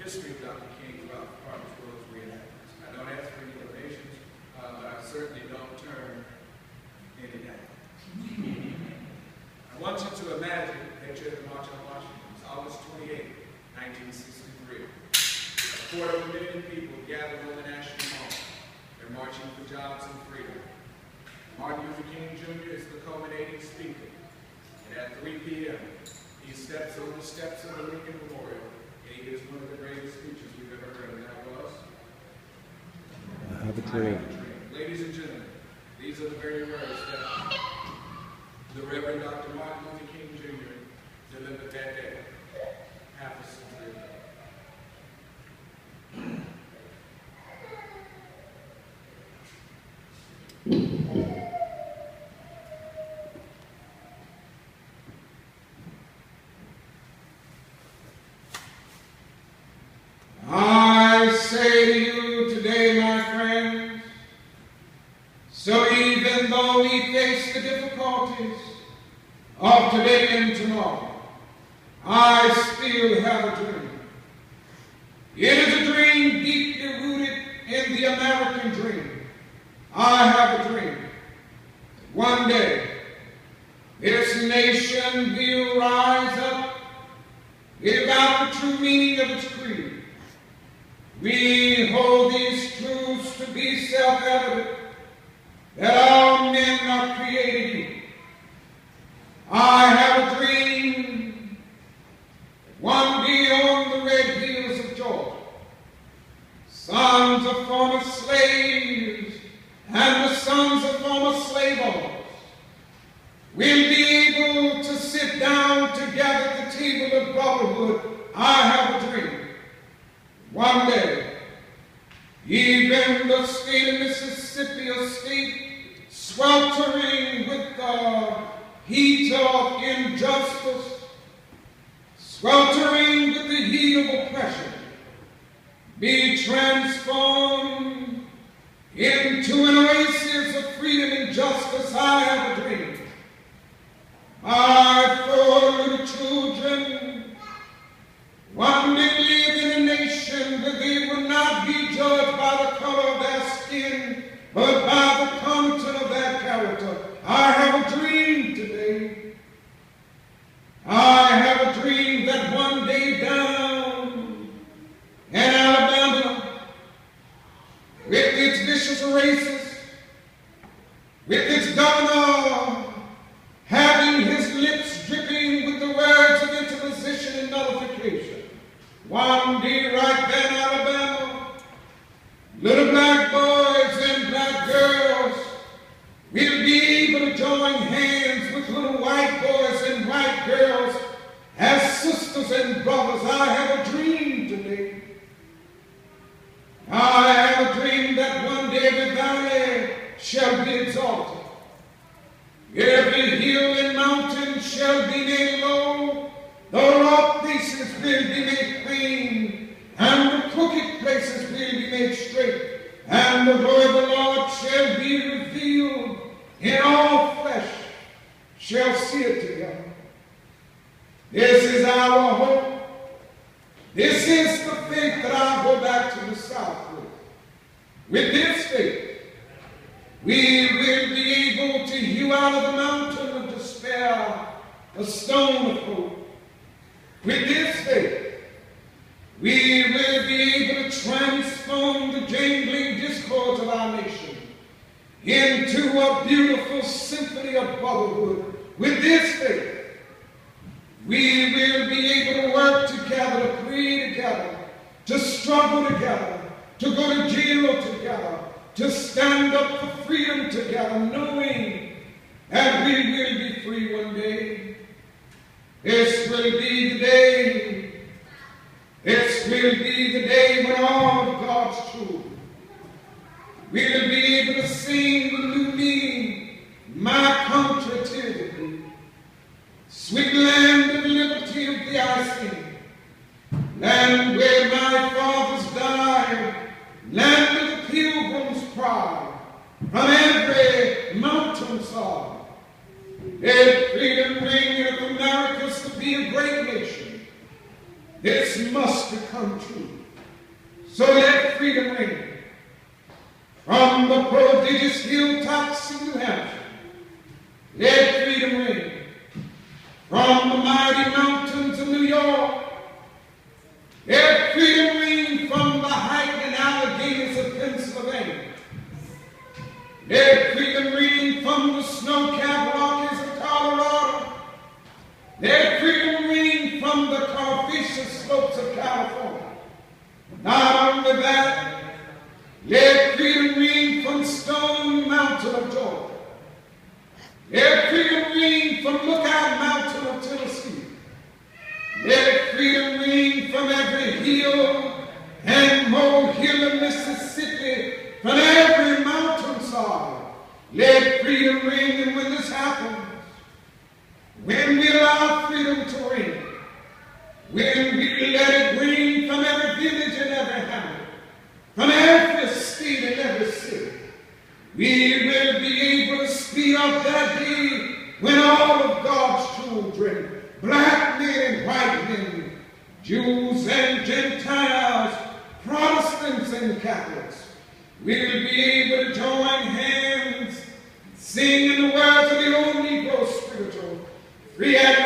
history of Dr. King throughout the park as well as reenactments. I don't ask for any donations, but I certainly don't turn any down. I want you to imagine that you're at the March on Washington. It's August 28, 1963. A quarter of a million people gathered on the National Mall. They're marching for jobs and freedom. Martin Luther King Jr. is the culminating speaker. And at 3 p.m., he steps on the steps of the Lincoln Memorial, and he gives one of the greatest speeches we've ever heard, and that was, I have a dream. Ladies and gentlemen, these are the very words that the Reverend Dr. Martin Luther King Jr. delivered that day, half a century ago. I say to you today, my friends, so even though we face the difficulties of today and tomorrow, I still have a dream. It is a dream deeply rooted in the American dream. I have a dream. One day, this nation will rise up without the true meaning of its creed. We hold these truths to be self-evident, that all men are created equal. I have a dream that one day on the red hills of Georgia, sons of former slaves and the sons of former slave owners will be able to sit down together at the table of brotherhood. I have a dream. One day, even the state of Mississippi, a state sweltering with the heat of injustice, sweltering with the heat of oppression, be transformed into an oasis of freedom and justice. I have a dream. My 4 little children one day live in a nation where they will not be judged by the color of their skin, but by the content of their character. I have a dream today. I have a dream that one day down in Alabama, with its vicious racists, with its governor having his lips dripping with the words of interposition and nullification, one day right there in Alabama, little black boys and black girls will be able to join hands with little white boys and white girls as sisters and brothers. I have a dream today. I have a dream that one day the valley shall be exalted. Every hill and mountain shall be made low. The rough places will be made plain, and the crooked places will be made straight, and the glory of the Lord shall be revealed, and all flesh shall see it together. This is our hope. This is the faith that I go back to the South with. With this faith, we will be able to hew out of the mountain of despair a stone of hope. With this faith, we will be able to transform the jangling discords of our nation into a beautiful symphony of brotherhood. With this faith, we will be able to work together, to pray together, to struggle together, to go to jail together, to stand up for freedom together, knowing that we will be free one day. This will be the day. This will be the day when all of God's children will be able to sing the new meaning, my country till thee. Sweet land of liberty of thee I sing. Land where my fathers died, land of the pilgrim's pride, from every mountainside. Let freedom bring of America to be a great nation. This must become true. So let freedom ring from the prodigious hilltops of New Hampshire. Let freedom ring from the mighty mountains of New York. Let freedom ring from the hiking Alleghenies of Pennsylvania. Let freedom ring from the snow-capped Rockies of Colorado. Let freedom ring from the Carpathia slopes of California. Not only that, let freedom ring from Stone Mountain of Georgia. Let freedom ring from Lookout Mountain of Tennessee. Let freedom ring from every hill and molehill in Mississippi, from every mountainside. Let freedom ring, and when this happens, when we allow freedom to ring, when we let it ring from every village and every hamlet, from every state and every city, we will be able to speed up that day when all of God's children, black men and white men, Jews and Gentiles, Protestants and Catholics, will be able to join hands, sing in the words of the old Negro spiritual, free at